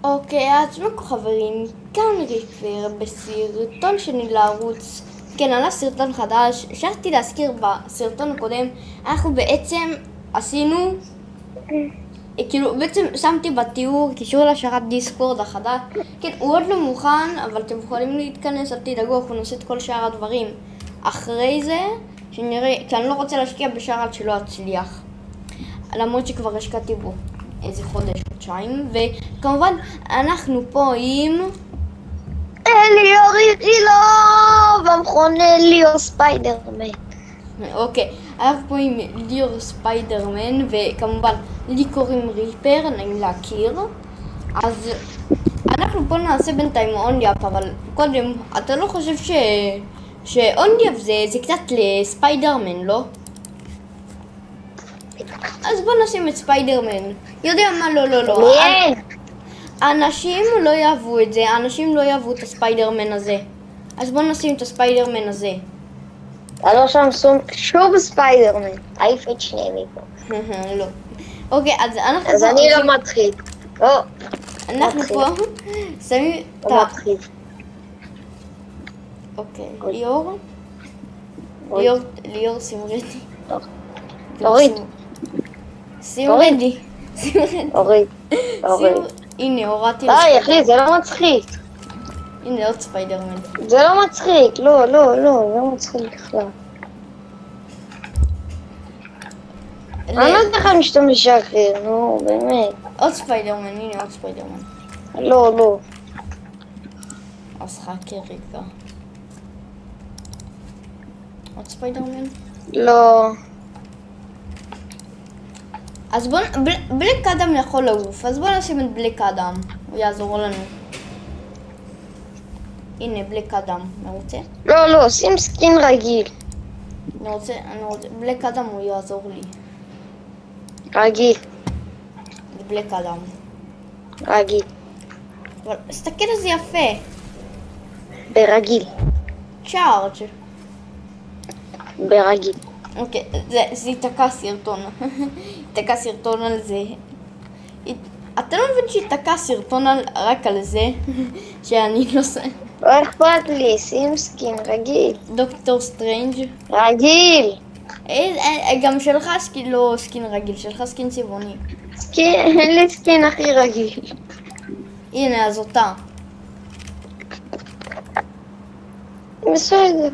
אוקיי, אז חברים, כאן ריפר בסרטון שני לערוץ. כן, עלה סרטון חדש. שכחתי להזכיר בסרטון הקודם, אנחנו בעצם עשינו, כאילו בעצם שמתי בתיאור קישור לשרת דיסקורד החדש. כן, הוא עוד לא מוכן, אבל אתם יכולים להתכנס, אל תדאגו, אנחנו נעשה את כל שאר הדברים אחרי זה, שנראה, כי אני לא רוצה להשקיע בשאר עד שלא אצליח, למרות שכבר השקעתי בו איזה חודש-חודשיים. וכמובן אנחנו פה עם אליאור איכילוב, המכון אליאור ספיידרמן. אוקיי, אנחנו פה עם ליאור ספיידרמן, וכמובן לי קוראים ריפר, נעים להכיר. אז אנחנו פה נעשה בינתיים אונליאפ, אבל קודם, אתה לא חושב שאונליאפ זה קצת לספיידרמן, לא? אז בוא נשים את ספיידרמן. יודע מה? לא. אנשים לא יאהבו את זה, אנשים לא יאהבו את הספיידרמן הזה. אז בוא נשים את הספיידרמן הזה. אתה לא שם שום ספיידרמן. העיף את שניהם מפה. לא. אוקיי, אז אנחנו... אז אני לא מתחיל. לא. אנחנו פה שמים את ה... מתחיל. אוקיי, ליאור סמרדי. תוריד. סמרדי. תוריד. הנה, הורדתי די, אחי, זה לא מצחיק. הנה עוד ספיידרמן. זה לא מצחיק, לא, לא מצחיק בכלל. אני לא יודע איך אני משתמש אחר, נו, באמת. עוד ספיידרמן, הנה עוד ספיידרמן. לא. אז חכה רגע. עוד ספיידרמן? לא. אז בוא, בלק אדם יכול לעוף, אז בוא נשים את בלק אדם, הוא יעזור לנו. הנה בלק אדם, מרוצה? לא, שים סקין רגיל. אני רוצה, בלק אדם הוא יעזור לי. רגיל. בלק אדם. רגיל. אבל תסתכל איזה יפה. ברגיל. צ'ארג'. ברגיל. אוקיי, זה ייתקע סרטון. ייתקע סרטון על זה. אתה לא מבין שייתקע סרטון רק על זה? שאני לא עושה. לא אכפת לי, שים סקין רגיל. דוקטור סטרנג'. רגיל. גם שלך לא סקין רגיל, שלך סקין צבעוני. אין לי סקין הכי רגיל. הנה, אז אותה. בסדר.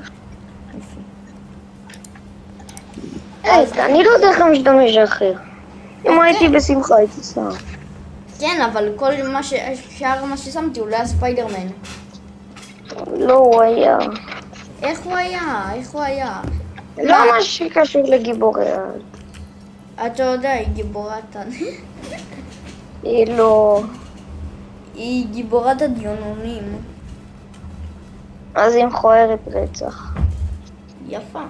אני לא יודע איך משתמש אחר. אם הייתי בשמחה הייתי שם. כן, אבל כל שאר מה ששמתי הוא לא היה ספיידרמן. לא, הוא היה. איך הוא היה? לא מה שקשור לגיבורי העל. אתה יודע, היא גיבורת... היא לא... היא גיבורת הדיונונים. אז היא מכוערת רצח. יפה.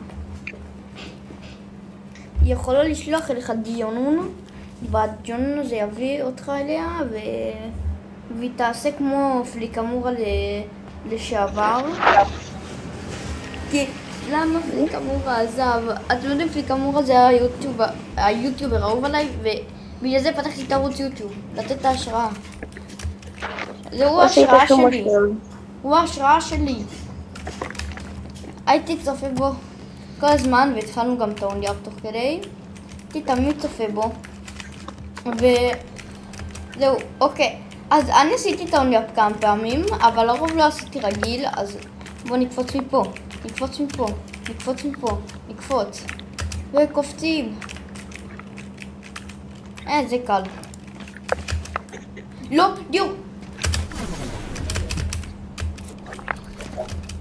היא יכולה לשלוח אליך דיונון, והדיונון הזה יביא אותך אליה, והיא תעשה כמו פליקמורה לשעבר. כי למה פליקמורה עזב? אתם יודעים, פליקמורה זה היוטיובר האהוב עליי, ובגלל זה פתחתי את ערוץ יוטיוב, לתת את ההשראה. זהו ההשראה שלי. הוא ההשראה שלי. הייתי צופה בו כל הזמן, והתחלנו גם את האונליאפ תוך כדי. הייתי תמיד צופה בו. וזהו, אוקיי. אז אני עשיתי את האונליאפ כמה פעמים, אבל לרוב לא עשיתי רגיל, אז בוא נקפוץ מפה. נקפוץ. וקופצים. זה קל. לא, דיו.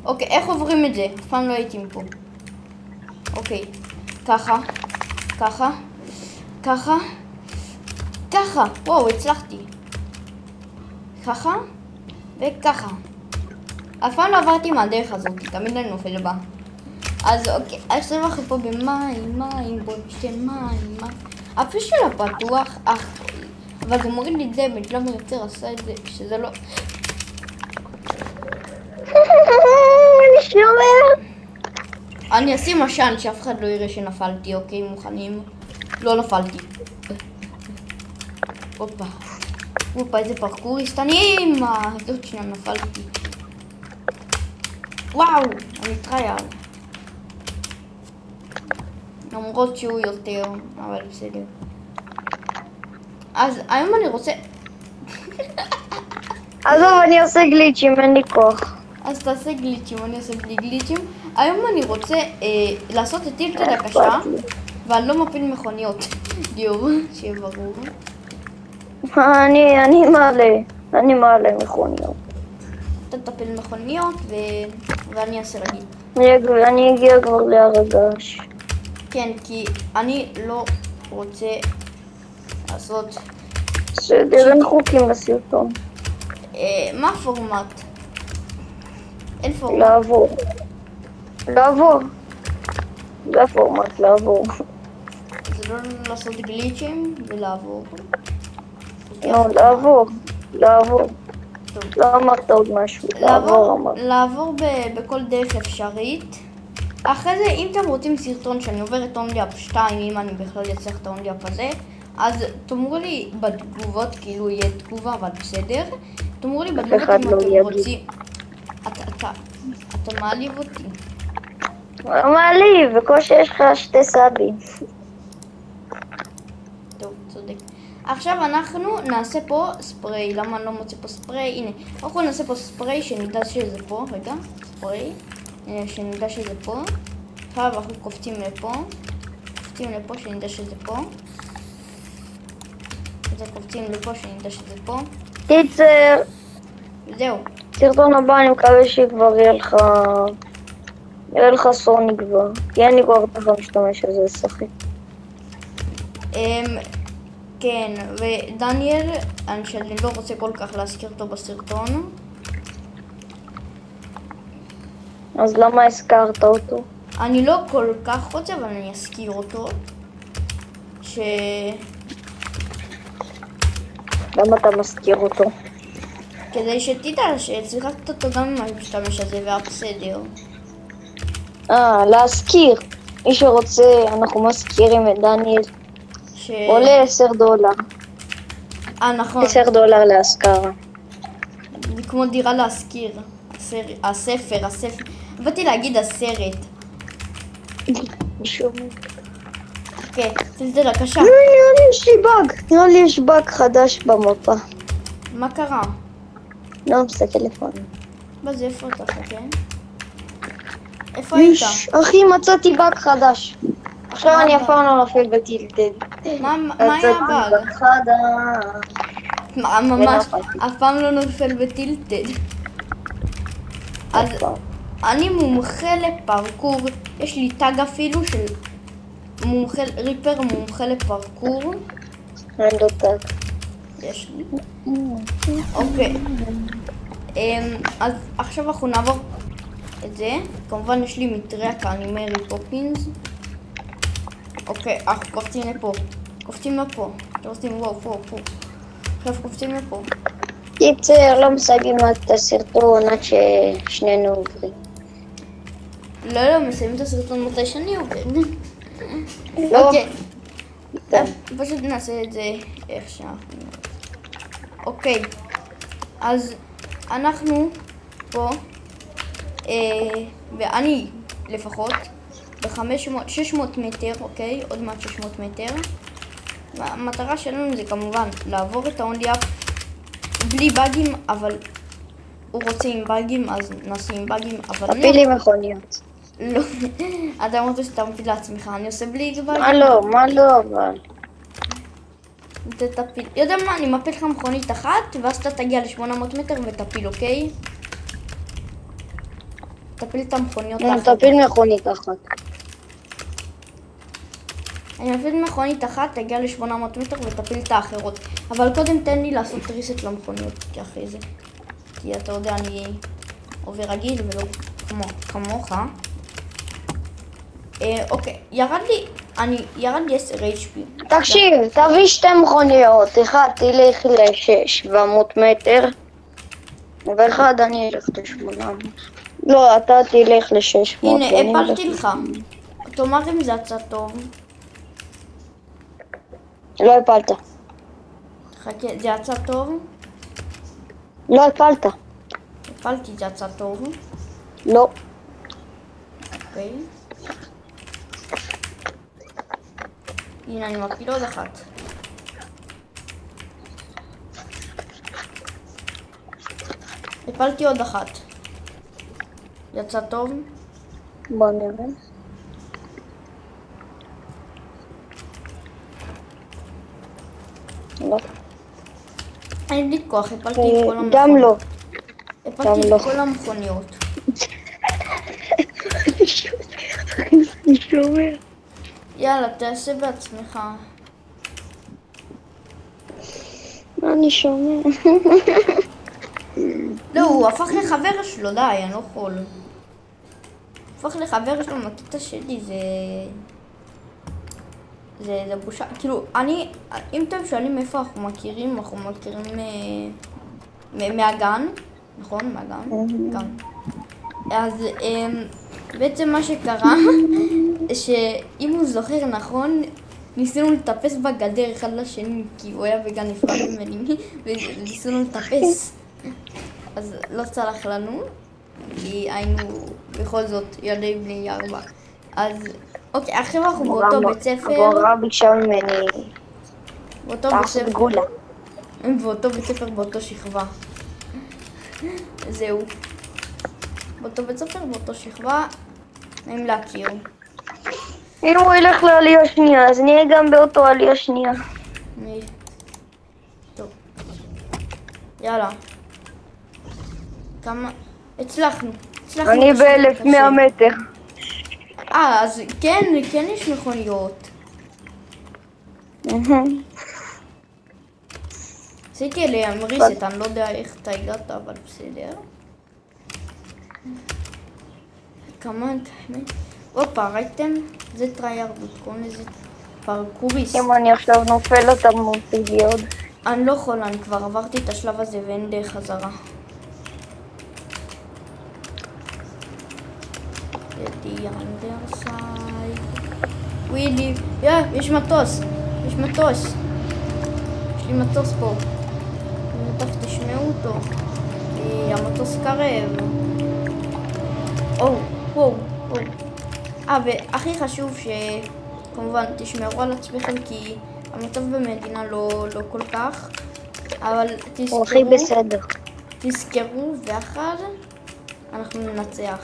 אוקיי, איך עוברים את זה? אף פעם לא הייתי מפה. אוקיי, ככה. וואו, הצלחתי. ככה, וככה. אף פעם לא עברתי מהדרך הזאת, תמיד אני נופל בה. אז אוקיי, עכשיו אנחנו פה במים, בוא נשתה מים. הפה שלה פתוח, אבל זה מוריד לי דמג' למה יותר עשה את זה, שזה לא... אני שומר. אני אשים עשן שאף אחד לא יראה שנפלתי, אוקיי? מוכנים? לא נפלתי. הופה. ופה איזה פרקוריסטנים, עוד שנייה נפלתי. וואו, אני טרייל. למרות שהוא יותר, אבל בסדר. אז היום אני רוצה... עזוב, אני עושה גליצ'ים, אין לי כוח. אז תעשה גליצ'ים, אני עושה בלי גליצ'ים. היום אני רוצה לעשות את טילטד הקשה, ואני לא מפיל מכוניות. דיור, שיהיה ברור. אני מעלה מכוניות. אתה תפיל מכוניות ואני אעשה רגיל. אני אגיע כבר להרגש. כן, כי אני לא רוצה לעשות... בסדר, אין חוקים בסרטון. מה הפורמט? אין פורמט. לעבור. זה הפורמט, לעבור. זה לא לעשות גליצ'ים ולעבור. לעבור. טוב. לא אמרת עוד משהו, לעבור. לעבור בכל דרך אפשרית. אחרי זה, אם אתם רוצים סרטון שאני עוברת אונליאפ 2, אם אני בכלל אצליח את האונליאפ הזה, אז תאמרו לי בתגובות, כאילו יהיה תגובה, אבל בסדר. תאמרו לי בתגובות אם אתם רוצים... אתה מעליב אותי. מעליב, בקושי יש לך 2 סאבים. טוב, צודק. עכשיו אנחנו נעשה פה ספרי. למה אני לא מוצא פה ספרי? הנה, אנחנו נעשה פה ספרי שנדע שזה פה. רגע, ספרי. הנה, שנדע שזה פה. עכשיו אנחנו קופצים לפה. שנדע שזה פה. קופצים לפה שנדע שזה פה. קיצר. זהו. סרטון הבא אני מקווה שכבר יהיה לך סוני כבר. כי אין לי כבר פעם משתמש על זה לשחק. כן, ודניאל, שאני לא רוצה כל כך להזכיר אותו בסרטון. אז למה הזכרת אותו? אני לא כל כך רוצה, אבל אני אזכיר אותו. למה אתה מזכיר אותו? כדי שתדע שצריכת אותו גם אם אני משתמש על זה והיה בסדר. להזכיר. מי שרוצה, אנחנו מזכירים את דניאל. עולה $10. נכון. $10 להשכרה. זה כמו דירה להשכיר. הספר. באתי להגיד הסרט. אוקיי, טילטד הקשה. נראה לי יש באג חדש במפה. מה קרה? לא מסתכל לפעמים. בזה איפה אתה, כן? איפה היית? אחי, מצאתי באג חדש. עכשיו אני אף פעם לא נופל בטילטד. מה היה הבאג? ממש, אף פעם לא נופל בטילטד. אז אני מומחה לפרקור, יש לי טאג אפילו של ריפר מומחה לפרקור. אין לו טאג. יש לי. אוקיי. אז עכשיו אנחנו נעבור את זה. כמובן יש לי מטריה כאן עם מרי פופינס. אוקיי, אנחנו קופצים לפה. קופצים לפה. אתם עושים וואו, פה. עכשיו קופצים לפה. קיצר, לא מסיימים את הסרטון עד ששנינו עוברים. לא, מסיימים את הסרטון מתי שאני עובר. לא. אוקיי. פשוט נעשה את זה איך שאנחנו... אוקיי. אז אנחנו פה, ואני לפחות, ב-600 מטר, אוקיי? עוד מעט 600 מטר. והמטרה שלנו זה כמובן לעבור את האונליאפ בלי באגים, אבל הוא רוצה עם באגים, אז נעשה עם באגים, אבל... תפיל לי מכוניות. לא, אתה אמרת שאתה מפיל לעצמך, אני עושה בלי באגים. מה לא, אבל... תפיל, יודע מה, אני מפיל לך מכונית אחת, ואז אתה תגיע ל-800 מטר ותפיל, אוקיי? תפיל את המכוניות האחרות. תפיל מכונית אחת. אני מפיל מכונית אחת, תגיע ל-800 מטר ותפיל את האחרות. אבל קודם תן לי לעשות ריסט למכוניות, כי אחרי זה. כי אתה יודע, אני עובר רגיל ולא כמוך. אוקיי, ירד לי 10 HP. תקשיב, תביא 2 מכוניות, אחד תלך ל-700 מטר, ואחד אני אלך ל-800. לא, אתה תלך ל-600. הנה, הפלתי לך. תאמר אם זה הצע טוב. לא הפלת. חכה, זה יצא טוב? לא הפלת. הפלתי, זה יצא טוב. לא. אוקיי. הנה, אני מפיל עוד אחת. הפלתי עוד אחת. יצא טוב? בוא נראה. לא. אין לי כוח, הפלתי את כל המכוניות. גם לא. הפלתי את כל המכוניות. אני שומע. יאללה, תעשה בעצמך. אני שומע. לא, הוא הפך לחבר שלו, די, אני לא יכול. הוא הפך לחבר שלו מהקטע שלי, זה בושה. כאילו, אם אתם שואלים איפה אנחנו מכירים מהגן, נכון? מהגן? גן. אז בעצם מה שקרה, שאם הוא זוכר נכון, ניסינו לטפס בגדר אחד לשני, כי הוא היה בגן נפרד ממני, וניסינו לטפס. אז לא צלח לנו, כי היינו בכל זאת ילדי בני 4. אז אוקיי, עכשיו אנחנו באותו בית ספר. המורה ביקשה ממני לעשות גולה. באותו בית ספר, באותו שכבה. זהו. באותו בית ספר, באותו שכבה, נעים להכיר. אם הוא ילך לעלייה שנייה, אז נהיה גם באותו עלייה שנייה. טוב. יאללה. כמה... הצלחנו. אני ב-1100 מטר. אז כן יש מכוניות. עשיתי אליהם ריסט, אני לא יודע איך אתה הגעת, אבל בסדר. כמה... הופה, ראיתם? זה טרייארדות, קוראים לזה פרקוריסט. אם אני עכשיו נופל אתה מוסיף לי עוד. אני לא יכולה, אני כבר עברתי את השלב הזה ואין דרך חזרה. ידי אנדרסייד. ווילי, יש מטוס. יש לי מטוס פה. בטח תשמעו אותו. המטוס קרב. וואו. והכי חשוב שכמובן תשמרו על עצמכם, כי המצב במדינה לא כל כך, אבל תזכרו, הכי בסדר. תזכרו, ואחד אנחנו ננצח.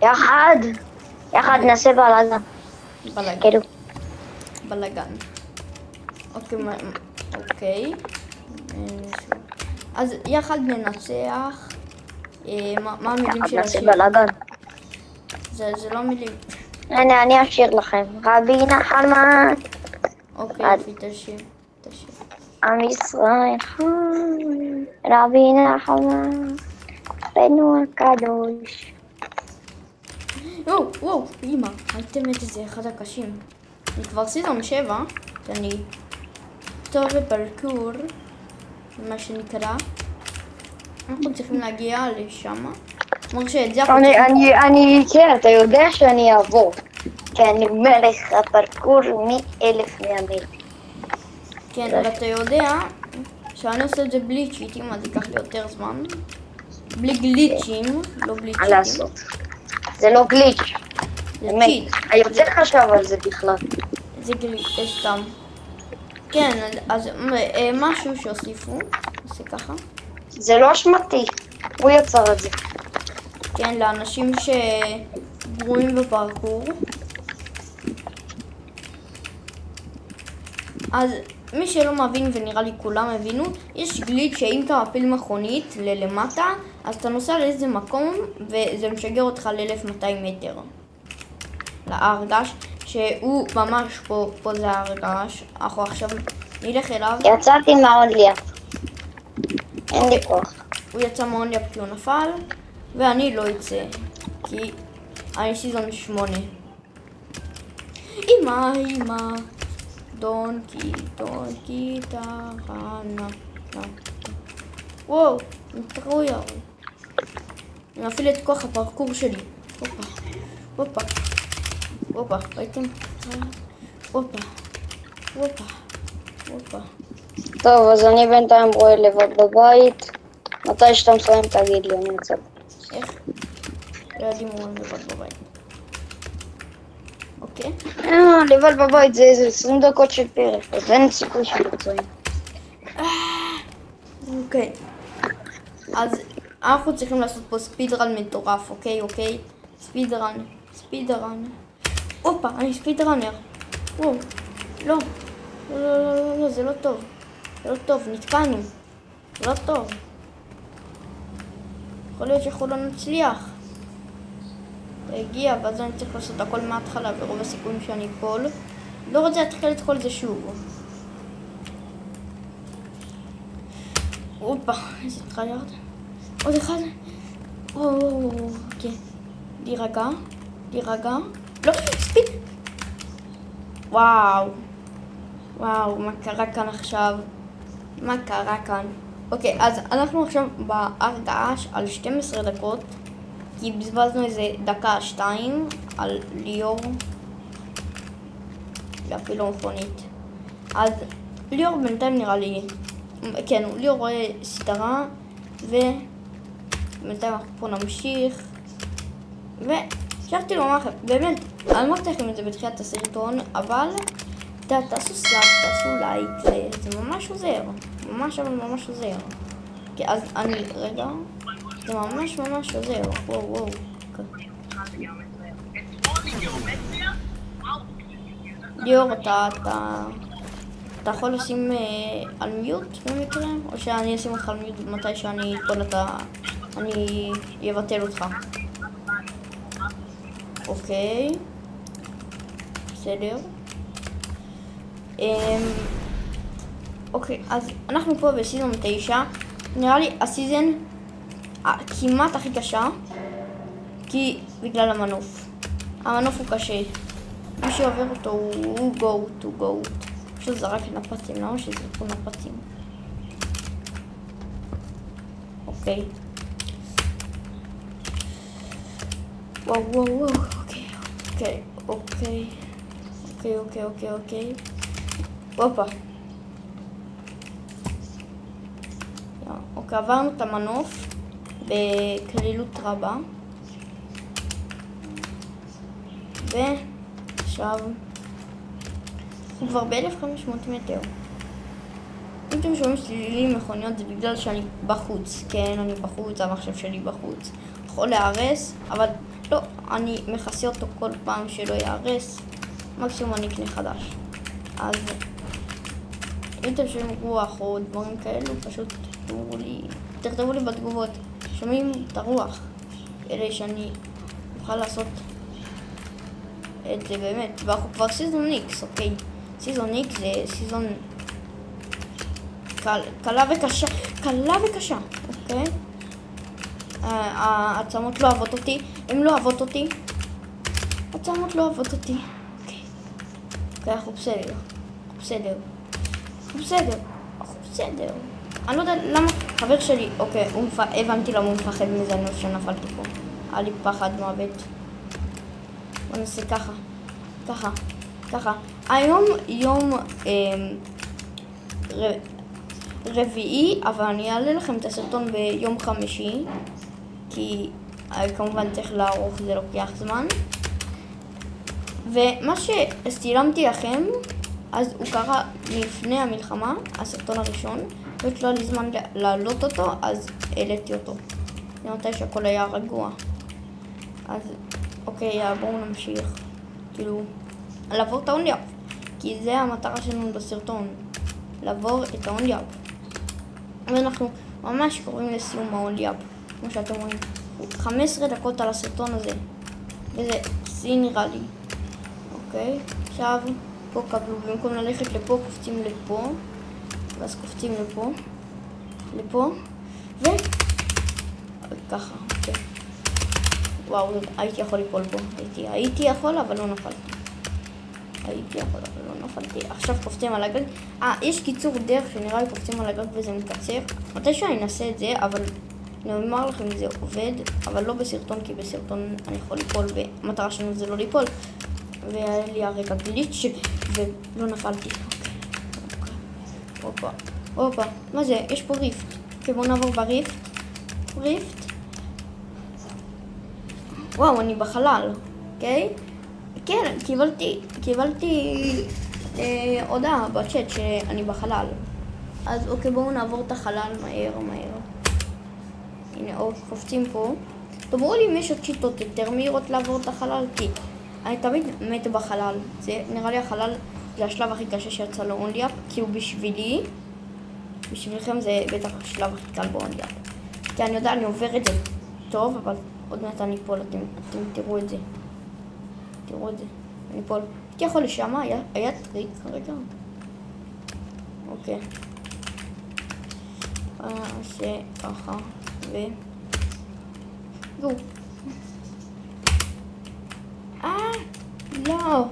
יחד נעשה בלגן. אוקיי. אז יחד ננצח. מה המילים של השיר? נעשה בלגן. זה לא מילים. הנה, אני אשאיר לכם. רבי נחמן. אוקיי, תשאיר. עם ישראל חי, רבי נחמן, בנו הקדוש. וואו, אמא, הייתם את זה אחד הקשים. אני כבר סיזון 7, שאני טוב בפרקור, מה שנקרא. אנחנו צריכים להגיע לשם. מרשה, את זה אנחנו צריכים... כן, אתה יודע שאני אעבור. כי אני מלך הפרקור מ-1100 מטר. כן, אבל אתה יודע שאני עושה את זה בלי צ'יטים, אז ייקח לי יותר זמן. בלי גליצ'ים, לא בלי צ'יטים. לעשות. זה לא גליץ'. זה צ'יט. היוצא חשב על זה בכלל. זה גליץ', סתם. כן, אז משהו שהוסיפו, עושה ככה. זה לא אשמתי, הוא יצר את זה. כן, לאנשים שגרועים בפרקור. אז מי שלא מבין, ונראה לי כולם הבינו, יש גליץ' שאם אתה מפיל מכונית למטה, אז אתה נוסע לאיזה מקום וזה משגר אותך ל-1200 מטר. להרגש, שהוא ממש פה זה ההרגש. אנחנו עכשיו נלך אליו. יצאתי מהאונליאפ. אין לי כוח. הוא יצא מהאונליאפ כי הוא נפל, ואני לא יצא, כי אני סיזון 8. אמא. דונקי, טחנה. וואו, נתראו יאו. אני מפעיל את כוח הפרקור שלי. הופה, ראיתם? הופה. טוב, אז אני בינתיים רואה לבד בבית. מתי שאתה מסיים תגיד לי, אני אצא. איך? לא יודעים רואים לבד בבית. אוקיי. לבד בבית זה איזה 20 דקות של פרק, אז אין סיכוי שיוצאים. אוקיי. אז אנחנו צריכים לעשות פה ספידרן מטורף, אוקיי? ספידרן. הופה, אני ספידרנר. וואו, לא, זה לא טוב, נתקענו. זה לא טוב. יכול להיות שאנחנו לא נצליח. זה הגיע, ואז אני צריך לעשות הכל מההתחלה, ורוב הסיכויים שאני אפול. לא רוצה להתחיל את כל זה שוב. הופה, איזה טרייארד. עוד אחד. אוקיי. להירגע. לא, ספיד. וואו, מה קרה כאן עכשיו? אוקיי, אז אנחנו עכשיו בהרגעה על 12 דקות, כי בזבזנו איזה דקה 2 על ליאור להפיל מכונית. אז ליאור בינתיים נראה לי, כן, ליאור רואה סדרה, ובינתיים אנחנו פה נמשיך. ושכחתי לומר לכם, באמת, אני אמרתי לכם את זה בתחילת הסרטון, אבל תעשו סלאק, תעשו לייק, זה ממש עוזר. ממש עוזר. אוקיי, אז אני, רגע, זה ממש עוזר. וואו. ליאור, אתה יכול לשים על מיוט במקרה? או שאני אשים אותך על מיוט מתי שאני אפול אני אבטל אותך. אוקיי. בסדר. אוקיי, אז אנחנו פה בסיזון 9. נראה לי הסיזון כמעט הכי קשה, כי בגלל המנוף. המנוף הוא קשה. מי שעובר אותו הוא גוט. פשוט זרק נפצים, למה שזרקו נפצים? אוקיי. וואו, אוקיי. הופה. אוקיי, עברנו את המנוף בקלילות רבה. ועכשיו אנחנו כבר ב-1500 מטר. אם אתם שומעים צלילים מכוניות זה בגלל שאני בחוץ. כן, אני בחוץ, המחשב שלי בחוץ. יכול להרס, אבל לא, אני מכסה אותו כל פעם שלא יהרס. מקסימום אני אקנה חדש. אז אם אתם שומעים רוח או דברים כאלו, פשוט תכתבו לי בתגובות. שומעים את הרוח, כדי שאני אוכל לעשות את זה באמת. ואנחנו כבר סיזון איקס, אוקיי? סיזון איקס זה סיזון קלה וקשה, אוקיי? העצמות לא אוהבות אותי, הן לא אוהבות אותי. העצמות לא אוהבות אותי. אוקיי, אנחנו בסדר. אני לא יודעת למה חבר שלי, אוקיי, הבנתי למה הוא מפחד מזה, אני חושב שנפלתי פה. היה לי פחד מוות. בוא נעשה ככה. היום יום רביעי, אבל אני אעלה לכם את הסרטון ביום חמישי, כי כמובן צריך לערוך, זה לוקח זמן. ומה שצילמתי לכם, אז הוא קרה לפני המלחמה, הסרטון הראשון, ולא היה לי זמן להעלות אותו, אז העליתי אותו. זה מתי שהכל היה רגוע. אז אוקיי, בואו נמשיך. כאילו, לעבור את האונליאב, כי זה המטרה שלנו בסרטון, לעבור את האונליאב. ואנחנו ממש קוראים לסיום האונליאב, כמו שאתם רואים. 15 דקות על הסרטון הזה, וזה שיא נראה לי. אוקיי, עכשיו פה קבלו, במקום ללכת לפה קופצים לפה, ואז קופצים לפה, וככה, אוקיי. וואו, הייתי יכול ליפול פה, הייתי יכול אבל לא נפלתי. עכשיו קופצים על הגג. יש קיצור דרך שנראה לי קופצים על הגג וזה מקצר. מתי שאני אנסה את זה, אבל אני אומר לכם אם זה עובד, אבל לא בסרטון, כי בסרטון אני יכול ליפול, והמטרה שלנו זה לא ליפול. והיה לי הרגע גליץ' ולא נפלתי. הופה, מה זה? יש פה ריפט. אוקיי, בואו נעבור בריפט. ריפט. וואו, אני בחלל, אוקיי? כן, קיבלתי הודעה בצ'אט שאני בחלל. אז אוקיי, בואו נעבור את החלל מהר. הנה, קופצים פה. תאמרו לי אם יש עוד שיטות יותר מהירות לעבור את החלל, כי אני תמיד מת בחלל. זה נראה לי החלל זה השלב הכי קשה שיצא לאונליאפ, כאילו בשבילכם זה בטח השלב הכי קל באונליאפ. כי אני יודע, אני עובר את זה טוב, אבל עוד מעט אני אפול, אתם תראו את זה. אני אפול. הייתי יכול לשם, היה טריק רגע. אוקיי. זה ככה, גו. לא.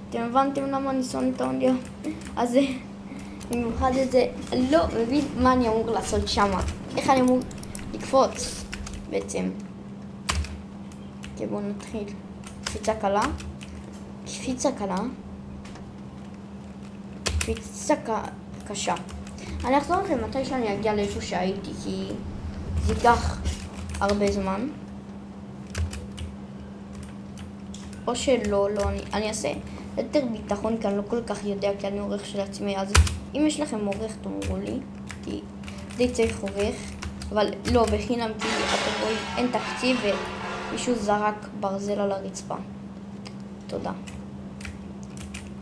אתם הבנתם למה אני שונא את האונליאפ? אז במיוחד את זה, לא מבין מה אני אמור לעשות שמה. איך אני אמור לקפוץ בעצם. בואו נתחיל. קפיצה קשה. אני אחזור לכם מתי שאני אגיע לאיפה שהייתי, כי זה ייקח הרבה זמן. או שלא, אני אעשה יותר ביטחון, כי אני לא כל כך יודע, כי אני עורך של עצמי. אז אם יש לכם עורך, תאמרו לי, כי די צריך עורך, אבל לא, בחינם, כי אתם רואים, אין תקציב ומישהו זרק ברזל על הרצפה. תודה.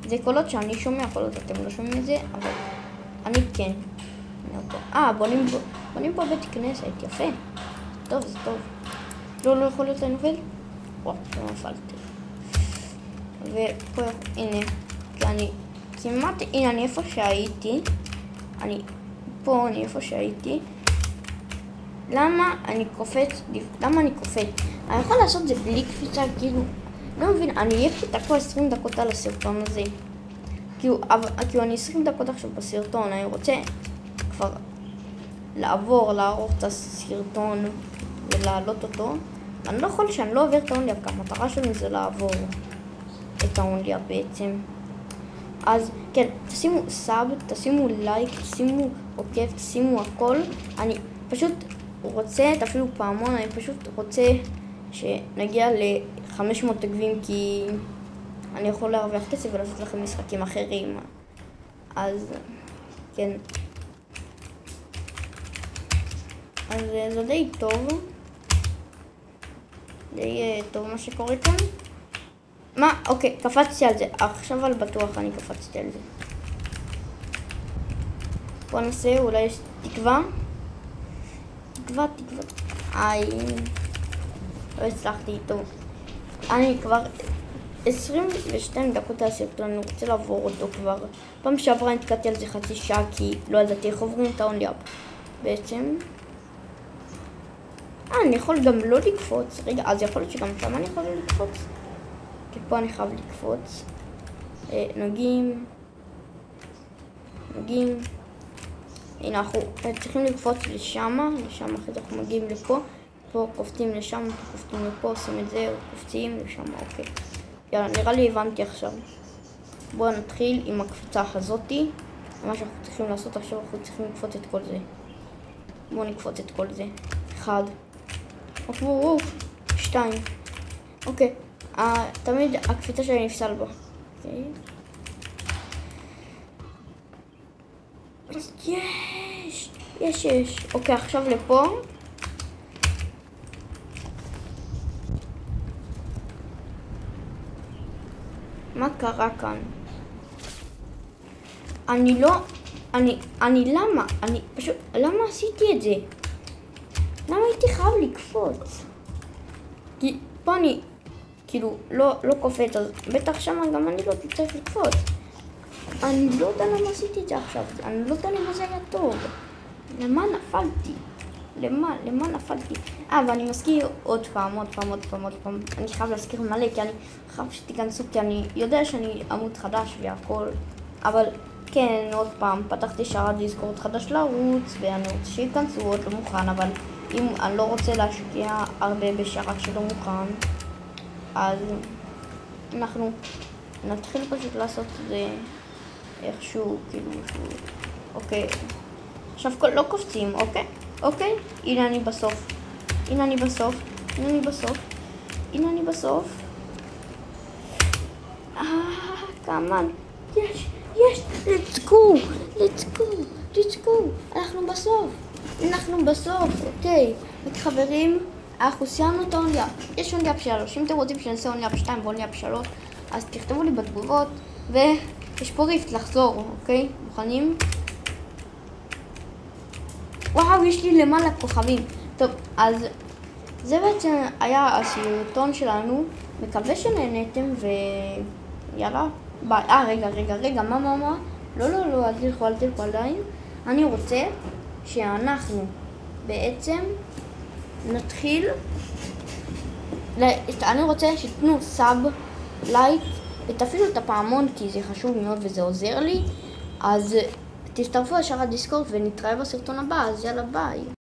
זה קולות שאני שומע, קולות אתם לא שומעים את זה, אבל אני כן. בונים פה בית כנסת, יפה. טוב, זה טוב. לא יכול להיות לנופל? וואו, לא נפלתי. ופה, הנה, כי אני כמעט, הנה, אני איפה שהייתי. אני איפה שהייתי. למה אני קופץ? אני יכול לעשות את זה בלי קפיצה, כאילו, לא מבין, אני אהיה תקוע 20 דקות על הסרטון הזה. כאילו, אני 20 דקות עכשיו בסרטון, אני רוצה כבר לערוך את הסרטון ולהעלות אותו. אני לא יכול שאני לא עובר את האונליאפ, כי המטרה שלי זה לעבור את האונליאפ בעצם. אז כן, תשימו סאב, תשימו לייק, תשימו עוקב, תשימו הכל. אני פשוט רוצה, אפילו פעמון, אני פשוט רוצה שנגיע ל-500 עוקבים, כי אני יכול להרוויח כסף ולעשות לכם משחקים אחרים. אז כן. אז זה די טוב. די טוב מה שקורה כאן. מה? אוקיי, קפצתי על זה. עכשיו על בטוח אני קפצתי על זה. בוא נעשה, אולי יש תקווה. לא הצלחתי, טוב. אני כבר 22 דקות על הסרטון, אני רוצה לעבור אותו כבר. פעם שעברה נתקעתי על זה חצי שעה, כי לא ידעתי איך עוברים את האונליאפ. בעצם. אני יכול גם לא לקפוץ. רגע, אז יכול להיות שגם שם אני יכול לא לקפוץ. כי פה אני חייב לקפוץ. נוגעים. הנה, אנחנו צריכים לקפוץ לשם אחרי זה אנחנו מגיעים לפה. פה קופצים לשם, קופצים לפה, עושים את זה, קופצים לשם, אוקיי. יאללה, נראה לי הבנתי עכשיו. בואו נתחיל עם הקפיצה הזאתי. מה שאנחנו צריכים לעשות עכשיו, אנחנו צריכים לקפוץ את כל זה. בואו נקפוץ את כל זה. 1. 2. אוקיי. תמיד הקפיצה שלי נפסל בה. אוקיי. יש. אוקיי, עכשיו לפה. מה קרה כאן? למה עשיתי את זה? למה הייתי חייב לקפוץ? כי פה אני, כאילו, לא קופץ, אז בטח שמה גם אני לא צריך לקפוץ. אני לא יודע למה עשיתי את זה עכשיו, אני לא יודע למה זה היה טוב. למה נפלתי? ואני מזכיר עוד פעם. אני חייב להזכיר מלא, כי אני חייב שתיכנסו, כי אני יודע שאני עמוד חדש והכל. אבל כן, עוד פעם, פתחתי שרת דיסקורד חדש לערוץ, ואני רוצה שיכנסו, עוד לא מוכן, אבל אם אני לא רוצה להשקיע הרבה בשרת שלא מוכן, אז אנחנו נתחיל פשוט לעשות את זה איכשהו, כאילו, אוקיי. עכשיו לא קופצים, אוקיי? אוקיי? הנה אני בסוף. הנה אני בסוף. הנה אני בסוף. הנה אני בסוף. כמובן. יש. let's go. אנחנו בסוף. אוקיי. חברים, אנחנו סיימנו את האונייה. יש אונייה ב3. אם אתם רוצים שנעשה אונייה ב2 ואונייה ב3, אז תכתבו לי בתגובות. ויש פה ריפט לחזור, אוקיי? מוכנים? וואו, יש לי למעלה כוכבים. טוב, אז זה בעצם היה הסרטון שלנו. מקווה שנהנתם ויאללה, ביי. רגע, מה? לא, אל תלכו עדיין. אני רוצה שאנחנו בעצם נתחיל, אני רוצה שתתנו סאב, לייק, ותפעילו את הפעמון כי זה חשוב מאוד וזה עוזר לי. אז תצטרפו ישר לדיסקורד ונתראה בסרטון הבא, אז יאללה ביי.